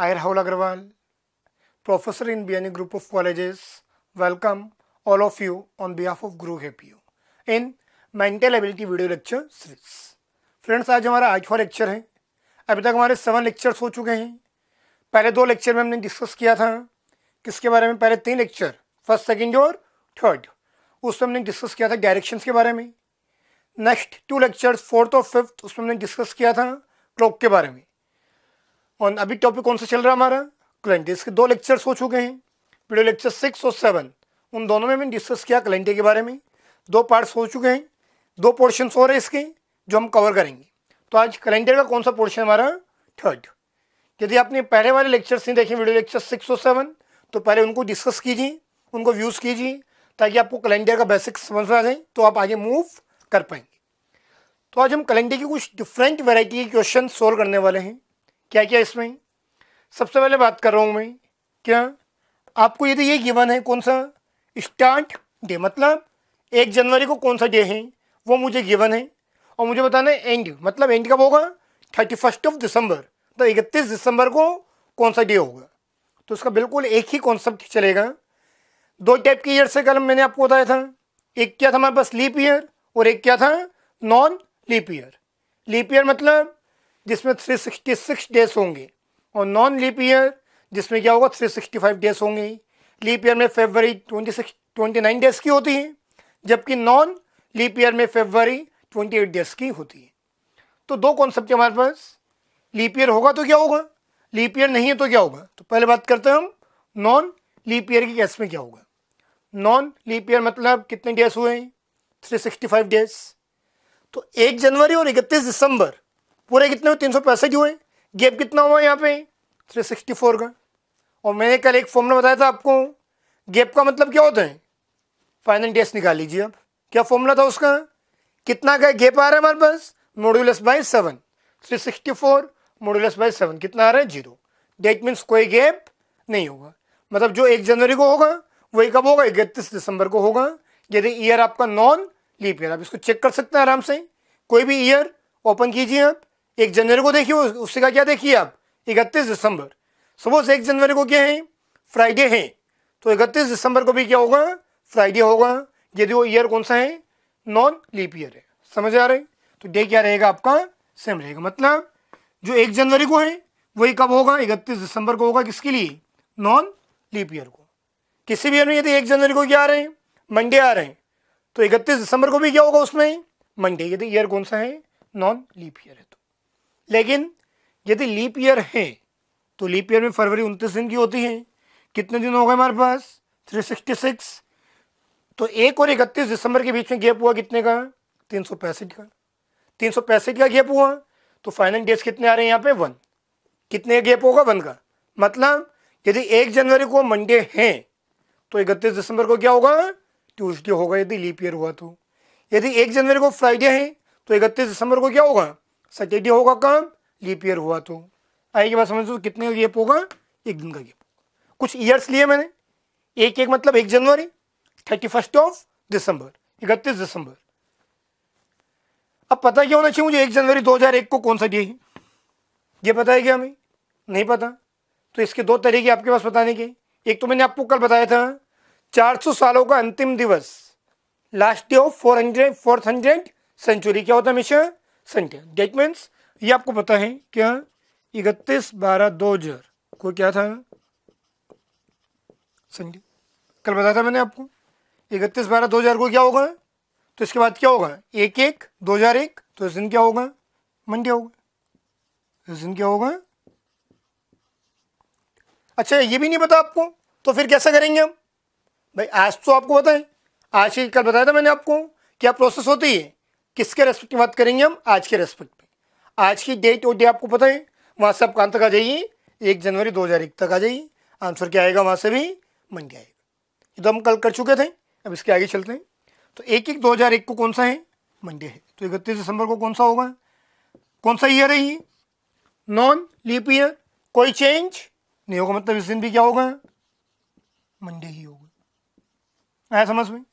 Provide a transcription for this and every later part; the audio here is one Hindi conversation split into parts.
I, Rahul Agrawal, professor in BNE Group of Colleges, welcome all of you on behalf of Guru HPU in mental ability video lecture series. Friends, आज हमारा 8वां लेक्चर है। अभी तक हमारे 7 लेक्चर्स हो चुके हैं। पहले 2 लेक्चर में हमने डिस्कस किया था किसके बारे में, पहले 3 लेक्चर फर्स्ट, सेकंड और थर्ड, उसमें हमने डिस्कस किया था डायरेक्शंस के बारे में। नेक्स्ट 2 लेक्चर्स फोर्थ और फिफ्थ, उसमें हमने डिस्कस किया था क्लॉक के बारे में। और अभी टॉपिक कौन सा चल रहा है हमारा, कैलेंडर। इसके 2 लेक्चर्स हो चुके हैं, वीडियो लेक्चर 6 और 7, उन दोनों में हमने डिस्कस किया कैलेंडर के बारे में। 2 पार्ट्स हो चुके हैं, 2 पोर्शंस और है इसके जो हम कवर करेंगे। तो आज कैलेंडर का कौन सा पोर्शन हमारा, थर्ड। यदि आपने पहले वाले लेक्चर्स नहीं देखे, वीडियो लेक्चर 6 और 7, तो पहले उनको डिस्कस कीजिए, उनको व्यूज़ कीजिए, ताकि आपको कैलेंडर का बेसिक्स समझ में आ जाए, तो आप आगे मूव कर पाएंगे। तो आज हम कैलेंडर की कुछ डिफरेंट वैरायटी के क्वेश्चन सोल्व करने वाले हैं। क्या क्या इसमें, सबसे पहले बात कर रहा हूँ मैं, क्या आपको यदि ये गिवन है कौन सा स्टार्ट डे, मतलब 1 जनवरी को कौन सा डे है वो मुझे गिवन है, और मुझे बताना है एंड, मतलब एंड कब होगा, 31 दिसंबर, तो 31 दिसंबर को कौन सा डे होगा। तो उसका बिल्कुल एक ही कॉन्सेप्ट चलेगा। 2 टाइप के ईयर से कल मैंने आपको बताया था, एक क्या था हमारे पास लीप ईयर, और एक क्या था non leap year. Leap year मतलब जिसमें 366 डेज होंगे, और नॉन लीप ईयर जिसमें क्या होगा 365 डेज होंगे। लीप ईयर में फरवरी 29 डेज की होती है, जबकि नॉन लीप ईयर में फरवरी 28 डेज की होती है। तो 2 कॉन्सेप्ट हमारे पास, लीप ईयर होगा तो क्या होगा, लीप ईयर नहीं है तो क्या होगा। तो पहले बात करते हैं हम नॉन लीप ईयर की केस में क्या होगा। नॉन लीप ईयर मतलब कितने डेज हुए, 365 डेज। तो 1 जनवरी और 31 दिसंबर पूरे कितने हुए, 365 हुए। गैप कितना हुआ यहाँ पे, 364 का। और मैंने कल एक फॉर्मूला बताया था आपको, गैप का मतलब क्या होता है, फाइनल डेज निकाल लीजिए। अब क्या फॉर्मूला था उसका, कितना का गैप आ रहा है हमारे पास, मॉड्यूलस बाय 7, 364 मॉड्यूलस बाय 7 कितना आ रहा है, 0। डेट मीन्स कोई गैप नहीं होगा, मतलब जो 1 जनवरी को होगा वही कब होगा, 31 दिसंबर को होगा। यदि ईयर आपका नॉन लीप ईयर, आप इसको चेक कर सकते हैं आराम से, कोई भी ईयर ओपन कीजिए आप, 1 जनवरी को देखिए, उससे का क्या देखिए आप, 31 दिसंबर। सपोज 1 जनवरी को क्या है, फ्राइडे है, तो 31 दिसंबर को भी क्या होगा, फ्राइडे होगा, यदि वो ईयर कौन सा है, नॉन लीप ईयर है। समझ आ रहे, तो डे क्या रहेगा आपका, सेम रहेगा। मतलब जो 1 जनवरी को है वही कब होगा, 31 दिसंबर को होगा, किसके लिए, नॉन लीप ईयर को। किसी भी ईयर में यदि 1 जनवरी को क्या आ रहे हैं, मंडे आ रहे हैं, तो 31 दिसंबर को भी क्या होगा उसमें, मंडे, यदि ईयर कौन सा है, नॉन लीप ईयर है तो। लेकिन यदि लीप ईयर है तो लीप ईयर में फरवरी 29 दिन की होती है, कितने दिन हो गए हमारे पास, 366। तो 1 और 31 दिसंबर के बीच में गैप हुआ कितने का, 365 का। 365 का गैप हुआ, तो फाइनल डेज कितने आ रहे हैं यहाँ पे, 1। कितने गैप होगा, 1 का। मतलब यदि 1 जनवरी को मंडे है तो 31 दिसंबर को क्या होगा, ट्यूसडे होगा, यदि लीप ईयर हुआ तो। यदि 1 जनवरी को फ्राइडे है तो 31 दिसंबर को क्या होगा, सैटरडे होगा, कब, लीप ईयर हुआ तो। आगे की बात समझ लो, कितने का गैप होगा, 1 दिन का गैप। कुछ ईयर्स लिए मैंने, एक मतलब 1 जनवरी, 31 दिसंबर, 31 दिसंबर। अब पता क्या होना चाहिए मुझे, 1 जनवरी 2001 को कौन सा डे है, ये पता है क्या, हमें नहीं पता। तो इसके 2 तरीके आपके पास बताने के। एक तो मैंने आपको कल बताया था 400 सालों का अंतिम दिवस, लास्ट डे ऑफ 400 सेंचुरी, क्या होता है हमेशा, संडे। डेट मीन्स ये आपको पता है क्या, 31/12/2000 को क्या था, संडे। कल बताया था मैंने आपको 31/12/2000 को क्या होगा, तो इसके बाद क्या होगा, 1/1/2001, तो इस दिन क्या होगा, मंडे होगा, इस दिन क्या होगा। अच्छा, ये भी नहीं पता आपको, तो फिर कैसा करेंगे हम भाई, आज तो आपको पता है, आज ही कल बताया था मैंने आपको क्या प्रोसेस होती है, किसके रेस्पेक्ट की बात करेंगे हम, आज के रेस्पेक्ट में। आज की डेट और डे आपको पता है, वहाँ से आप कहाँ तक आ जाइए, 1 जनवरी 2001 तक आ जाइए। आंसर क्या आएगा, वहाँ से भी मंडे आएगा। ये तो हम कल कर चुके थे, अब इसके आगे चलते हैं। तो 1/1/2001 को कौन सा है, मंडे है, तो 31 दिसंबर को कौन सा होगा, कौन सा ईयर है ये, नॉन लीप ईयर, कोई चेंज नहीं होगा, मतलब इस दिन भी क्या होगा, मंडे ही होगा। आया समझ में।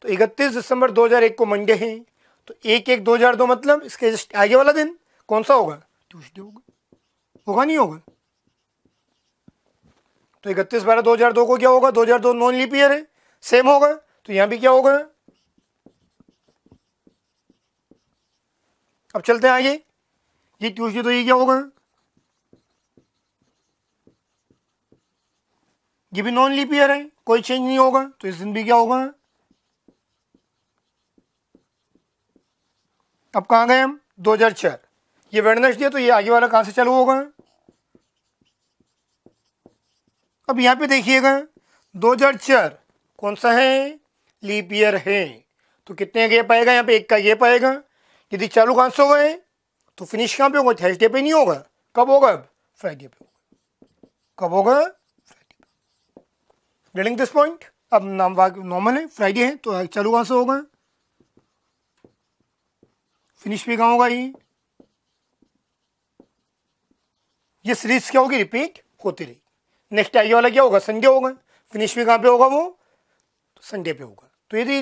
तो 31 दिसंबर 2001 को मंडे है, तो 1/1/2002 मतलब इसके जस्ट आगे वाला दिन कौन सा होगा, ट्यूसडे होगा, होगा नहीं होगा, तो 31/12/2002 को क्या होगा, 2002 नॉन लीप ईयर है, सेम होगा। तो यहाँ भी क्या होगा, अब चलते हैं आगे। ये ट्यूसडे, तो ये क्या होगा, ये भी नॉन लीप ईयर है, कोई चेंज नहीं होगा। तो इस दिन भी क्या होगा, अब कहाँ गए हम, 2004, ये वेडनेसडे, तो ये आगे वाला कहाँ से चालू होगा। अब यहाँ पे देखिएगा 2004 कौन सा है, लीप ईयर है, तो कितने गैप आएगा, यहाँ पे 1 का गैप आएगा। यदि चालू कहाँ से होगा तो फिनिश कहाँ पे होगा, थर्सडे पे नहीं होगा, कब होगा, अब फ्राइडे पे होगा, कब होगा, फ्राइडे पे। Getting this point. अब नाम नॉर्मल है, फ्राइडे है, तो चालू कहाँ से होगा, फिनिश भी कहाँ होगा, ये सीरीज क्या होगी, रिपीट होती रही। नेक्स्ट आगे वाला क्या होगा, संडे होगा, फिनिश भी कहाँ पे होगा, वो तो संडे पे होगा। तो यदि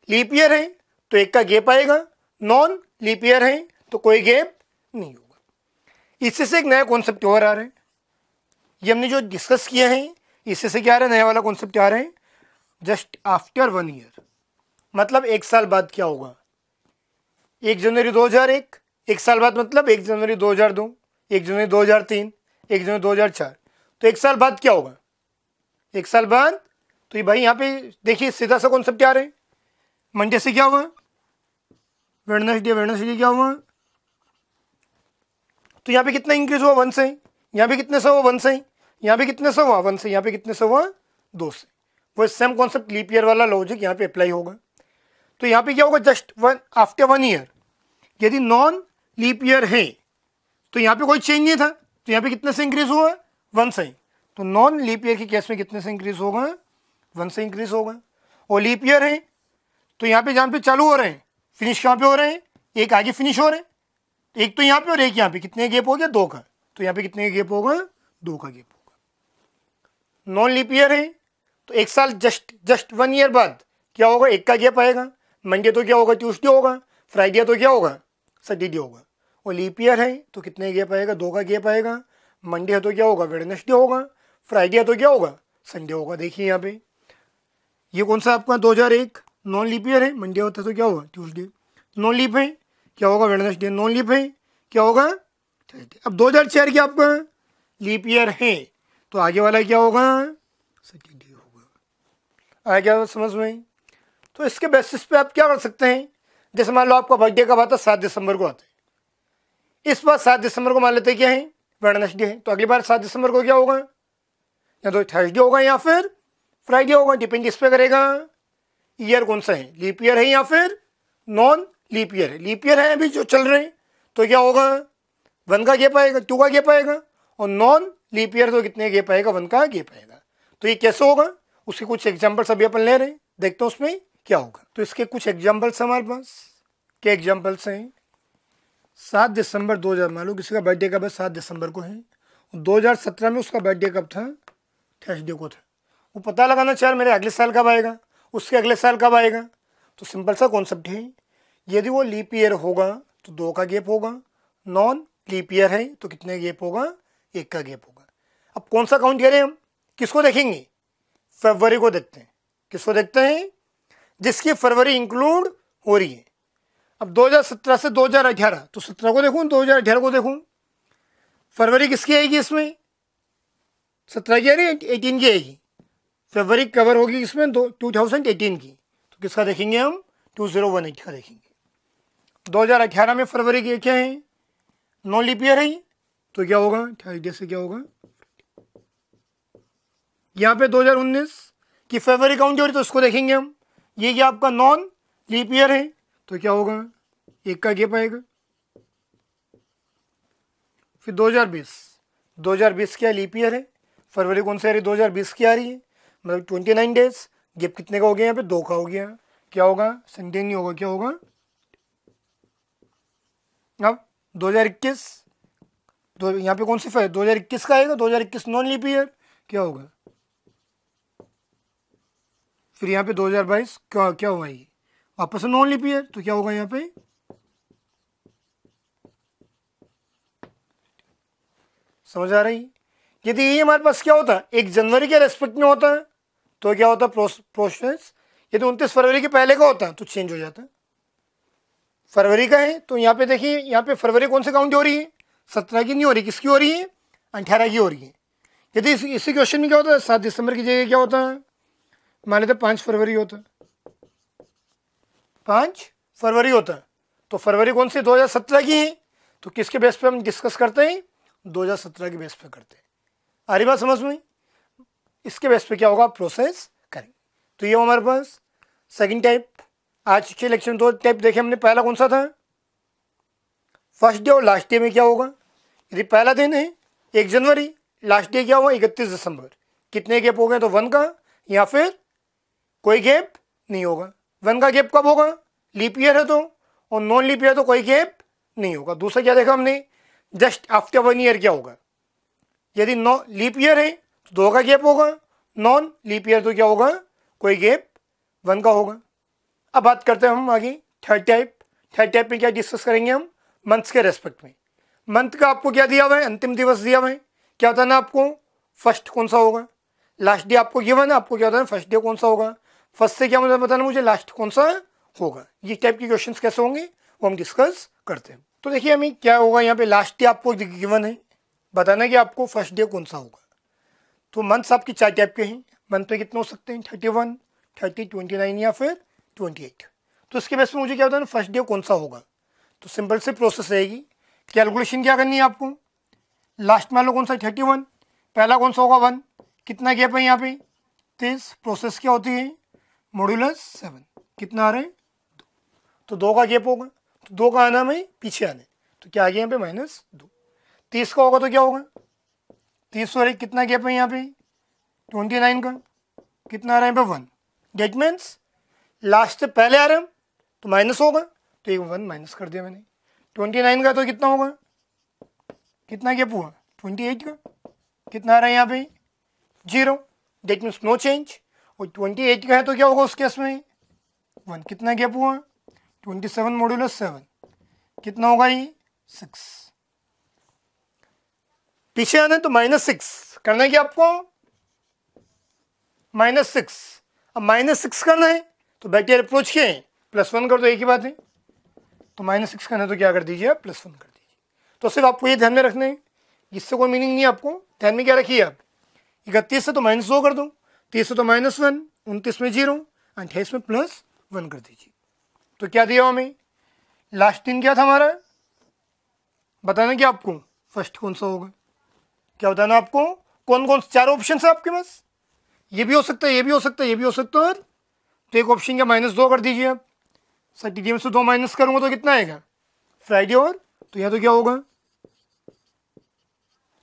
लीप ईयर है तो 1 का गैप आएगा, नॉन लीप ईयर है तो कोई गैप नहीं होगा। इससे से एक नया कॉन्सेप्ट और आ रहा है, ये हमने जो डिस्कस किया है इससे से क्या आ रहा है, नया वाला कॉन्सेप्ट आ रहा है, जस्ट आफ्टर 1 ईयर, मतलब 1 साल बाद क्या होगा, 1 जनवरी 2001, 1 साल बाद मतलब 1 जनवरी 2002, 1 जनवरी 2003, 1 जनवरी 2004, तो 1 साल बाद क्या होगा, 1 साल बाद। तो ये भाई यहाँ पे देखिए सीधा सा कॉन्सेप्ट आ रहे हैं, मंडे से क्या हुआ, वेडनेसडे, वेडनेसडे क्या हुआ, तो यहाँ पे कितना इंक्रीज हुआ, 1 से, यहाँ पे कितने से हुआ, 1 से, यहाँ पे कितने से हुआ, 1 से, यहाँ पे कितने से हुआ, 2 से। वो सेम कॉन्सेप्ट लीप ईयर वाला लॉजिक यहाँ पे अप्लाई होगा। तो यहाँ पे क्या होगा, जस्ट आफ्टर 1 ईयर, यदि नॉन लीप ईयर है तो यहाँ पे कोई चेंज नहीं था, तो यहाँ पे कितने से इंक्रीज हुआ, 1 से। तो नॉन लीप ईयर के केस में कितने से इंक्रीज होगा, 1 से इंक्रीज होगा। और लीप ईयर है तो यहाँ पे जहाँ पे चालू हो रहे हैं फिनिश कहाँ पे हो रहे हैं, एक आगे फिनिश हो रहे हैं, एक तो यहाँ पे और एक यहाँ पे, कितने गैप हो गया, 2 का। तो यहाँ पे कितने गैप होगा, 2 का गैप होगा। नॉन लीप ईयर है तो 1 साल जस्ट 1 ईयर बाद क्या होगा, 1 का गैप आएगा, मंडे तो क्या होगा, ट्यूसडे होगा, फ्राइडे तो क्या होगा, सैटरडे होगा। और लीप ईयर है तो कितने गैप आएगा, 2 का गैप आएगा, मंडे है तो क्या होगा, वेडनेसडे होगा, फ्राइडे है तो क्या होगा, संडे होगा। देखिए यहाँ पे ये कौन सा आपका 2001 नॉन लीप ईयर है, मंडे होता है तो क्या होगा, ट्यूसडे, नॉन लीप है क्या होगा, वेडनेसडे, नॉन लीप है क्या होगा, थर्सडे। अब 2004 की आपका लीप ईयर है तो आगे वाला क्या होगा, सैटरडे होगा। आ गया समझ में। तो इसके बेसिस पे आप क्या कर सकते हैं, जैसे मान लो आपका बर्थडे कब आता है, 7 दिसंबर को आता है, इस बार 7 दिसंबर को मान लेते हैं क्या है, वेडनेसडे है, तो अगली बार 7 दिसंबर को क्या होगा, या तो थर्सडे होगा या फिर फ्राइडे होगा, डिपेंड इस पे करेगा ईयर कौन सा है, लीप ईयर है या फिर नॉन लीप ईयर है। लीप ईयर है अभी जो चल रहे हैं तो क्या होगा, 1 का गैप आएगा, 2 का गैप आएगा, और नॉन लीप ईयर तो कितने गैप आएगा, 1 का गैप आएगा। तो ये कैसे होगा, उसके कुछ एग्जाम्पल्स अभी अपन ले रहे हैं, देखते हैं उसमें क्या होगा। तो इसके कुछ एग्जाम्पल्स हमारे पास, क्या एग्जाम्पल्स हैं, 7 दिसंबर 2000, मान लो किसी का बर्थडे कब है, 7 दिसंबर को है, 2017 में उसका बर्थडे कब था, थर्सडे को था। वो पता लगाना चाहे मेरे अगले साल कब आएगा, उसके अगले साल कब आएगा। तो सिंपल सा कॉन्सेप्ट है, यदि वो लीप ईयर होगा तो 2 का गैप होगा, नॉन लीप ईयर है तो कितने गैप होगा, 1 का गैप होगा। अब कौन सा काउंट करें हम, किसको देखेंगे, फरवरी को देखते हैं, किसको देखते हैं, जिसकी फरवरी इंक्लूड हो रही है। अब 2017 से 2018, तो 17 को देखूँ, 2018 को देखूँ, फरवरी किसकी आएगी इसमें, 17 की आ रही है, 18 की आएगी, फरवरी कवर होगी इसमें 2018 की, तो किसका देखेंगे हम, 2018 का देखेंगे। 2018 में फरवरी की क्या है, नॉन लीप ईयर है, तो क्या होगा, थर्सडे से क्या होगा। यहाँ पे 2019 की फरवरी काउंट हो रही तो उसको देखेंगे हम, ये क्या आपका नॉन लीप ईयर है तो क्या होगा, 1 का गैप आएगा। फिर 2020 क्या लीप ईयर है, फरवरी कौन सी आ रही है, 2020 की आ रही है, मतलब 29 डेज, गैप कितने का हो गया, यहाँ पे 2 का हो गया, क्या होगा, संडे नहीं होगा, क्या होगा। अब 2021, यहाँ पे कौन सी 2021 का आएगा, 2021 नॉन लीप ईयर क्या होगा। फिर यहाँ पे 2022 क्या हुआ, ये वापस से नॉन लीप ईयर तो क्या होगा यहाँ पे, समझ आ रही। यदि ये हमारे पास क्या होता है 1 जनवरी के रेस्पेक्ट में होता है तो क्या होता है प्रोसेस, यदि 29 फरवरी के पहले का होता है तो चेंज हो जाता है। फरवरी का है तो यहाँ पे देखिए, यहाँ पे फरवरी कौन से काउंट हो रही है, 17 की नहीं हो रही, किसकी हो रही है, 18 की हो रही है। यदि इसी क्वेश्चन में क्या होता है 7 दिसंबर की जगह क्या होता है, मान लेते 5 फरवरी होता है, 5 फरवरी होता है, तो फरवरी कौन सी 2017 की है, तो किसके बेस पे हम डिस्कस करते हैं, 2017 के बेस पे करते हैं। आ रही बात समझ में, इसके बेस पे क्या होगा प्रोसेस करेंगे। तो ये हमारे पास सेकंड टाइप। आज के लेक्चर 2 टाइप देखे हमने। पहला कौन सा था, फर्स्ट डे और लास्ट डे में क्या होगा। यदि पहला दिन है 1 जनवरी, लास्ट डे क्या होगा 31 दिसंबर, कितने गैप हो गए, तो 1 का, या फिर कोई गैप नहीं होगा। 1 का गैप कब होगा, लीप ईयर है तो, और नॉन लीप ईयर तो कोई गैप नहीं होगा। दूसरा क्या देखा हमने, जस्ट आफ्टर 1 ईयर क्या होगा। यदि लीप ईयर है तो 2 का गैप होगा, नॉन लीप ईयर तो क्या होगा, कोई गैप 1 का होगा। अब बात करते हैं हम आगे थर्ड टाइप। थर्ड टाइप में क्या डिस्कस करेंगे हम, मंथ्स के रेस्पेक्ट में। मंथ का आपको क्या दिया हुआ है, अंतिम दिवस दिया हुआ है, क्या बताना आपको फर्स्ट कौन सा होगा। लास्ट डे आपको गिवन है, आपको क्या बताना फर्स्ट डे कौन सा होगा। फर्स्ट से क्या मुझे बताना, मुझे लास्ट कौन सा होगा। ये टाइप के क्वेश्चंस कैसे होंगे वो हम डिस्कस करते हैं। तो देखिए हमें क्या होगा, यहाँ पे लास्ट डे आपको गिवन है, बताना कि आपको फर्स्ट डे कौन सा होगा। तो मंथ्स आपकी 4 टाइप के हैं। मंथ पे कितने हो सकते हैं, 31, 30, 29 या फिर 28। तो इसके बेस में मुझे क्या बताना फर्स्ट डे कौन सा होगा। तो सिंपल से प्रोसेस रहेगी, कैलकुलेशन क्या करनी है आपको। लास्ट मान लो कौन सा 31, पहला कौन सा होगा 1, कितना गैप है यहाँ पे 30। प्रोसेस क्या होती है मॉड्यूलस 7, कितना आ रहा है 2, तो 2 का गैप होगा, तो 2 का आना में पीछे आने, तो क्या आ गया यहाँ पे -2। 30 का होगा तो क्या होगा 30 और 1, कितना गैप है यहाँ पे 29 का, कितना आ रहा है यहाँ पे 1। डेट मीन्स लास्ट से पहले आ रहा है तो माइनस होगा, तो एक 1 माइनस कर दिया मैंने। 29 का तो कितना होगा, कितना गैप हुआ 28 का, कितना आ रहा है यहाँ पे 0, डेट मीन्स नो चेंज। और 28 का है तो क्या होगा उस केस में 1, कितना गैप हुआ 27 मॉड्यूलस 7, कितना होगा ये 6। पीछे आना है तो -6 करना है कि आपको -6। अब -6 करना है तो बैक्टीरियल अप्रोच क्या है, +1 कर दो, एक ही बात है। तो -6 करना है तो क्या कर दीजिए आप +1 कर दीजिए। तो सिर्फ आपको ये ध्यान में रखना है, इससे कोई मीनिंग नहीं है। आपको ध्यान में क्या रखिए आप, 31 से तो -2 कर दो, 30 से तो -1, 29 में 0, 28 में +1 कर दीजिए। तो क्या दिया हमें, लास्ट दिन क्या था हमारा, बताना कि आपको फर्स्ट कौन सा होगा। क्या बताना आपको, कौन कौन 4 ऑप्शन है आपके पास, ये भी हो सकता है, ये भी हो सकता है, ये भी हो सकता है। तो एक ऑप्शन क्या -2 कर दीजिए आप। सर टीडीएम से 2 माइनस करूँगा तो कितना आएगा फ्राइडे, और तो यहाँ तो क्या होगा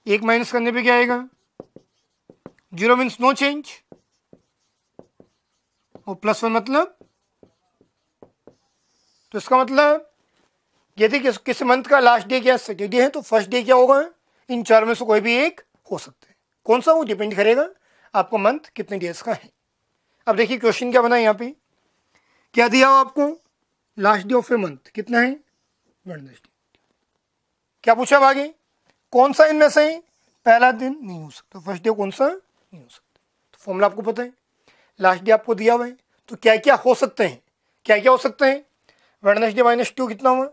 1 माइनस करने पे क्या आएगा 0 मीन्स नो चेंज, और +1 मतलब, तो इसका मतलब यदि किसी मंथ का लास्ट डे क्या सैटरडे है तो फर्स्ट डे क्या होगा, इन 4 में से कोई भी एक हो सकता है। कौन सा, वो डिपेंड करेगा आपको मंथ कितने डेज का है। अब देखिए क्वेश्चन क्या बना है, यहाँ पे क्या दिया हो आपको, last day of a month कितना है वेडनेसडे। क्या पूछा अब आगे, कौन सा इनमें से पहला दिन नहीं हो सकता, फर्स्ट डे कौन सा नहीं हो सकता। तो फॉर्मूला आपको पता है, लास्ट डे आपको दिया हुआ है, तो क्या क्या हो सकते हैं, क्या क्या हो सकते हैं। वेडनेसडे -2 कितना हुआ,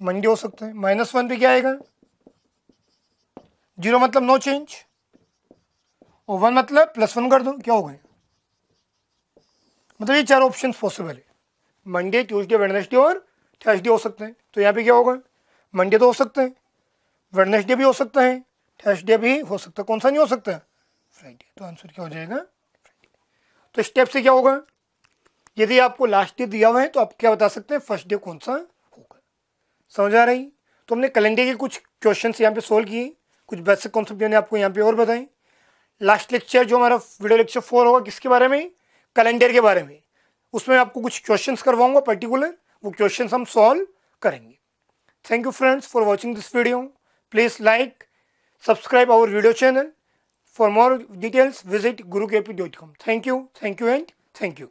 मंडे हो सकता है। -1 पे क्या आएगा 0 मतलब नो चेंज, और 1 मतलब +1 कर दो, क्या होगा, मतलब ये 4 ऑप्शन पॉसिबल है। मंडे, ट्यूसडे, वेडनेसडे और थर्सडे हो सकते हैं। तो यहाँ पे क्या होगा, मंडे तो हो सकते हैं, वेडनेसडे भी हो सकता है, थर्सडे भी हो सकता है, कौन सा नहीं हो सकता फ्राइडे। तो आंसर क्या हो जाएगा फ्राइडे। तो स्टेप से क्या होगा, यदि आपको लास्ट डे दिया हुआ है तो आप क्या बता सकते हैं फर्स्ट डे कौन सा होगा। समझ आ रही। तो हमने कैलेंडर के कुछ क्वेश्चन यहाँ पे सोल्व किए, कुछ बेसिक कॉन्सेप्ट मैंने आपको यहाँ पे और बताएं। लास्ट लेक्चर जो हमारा वीडियो लेक्चर 4 होगा किसके बारे में, कैलेंडर के बारे में, उसमें आपको कुछ क्वेश्चंस करवाऊंगा पर्टिकुलर, वो क्वेश्चंस हम सॉल्व करेंगे। Thank you friends for watching this video. Please like, subscribe our video channel. For more details visit gurukp.com। Thank you and thank you.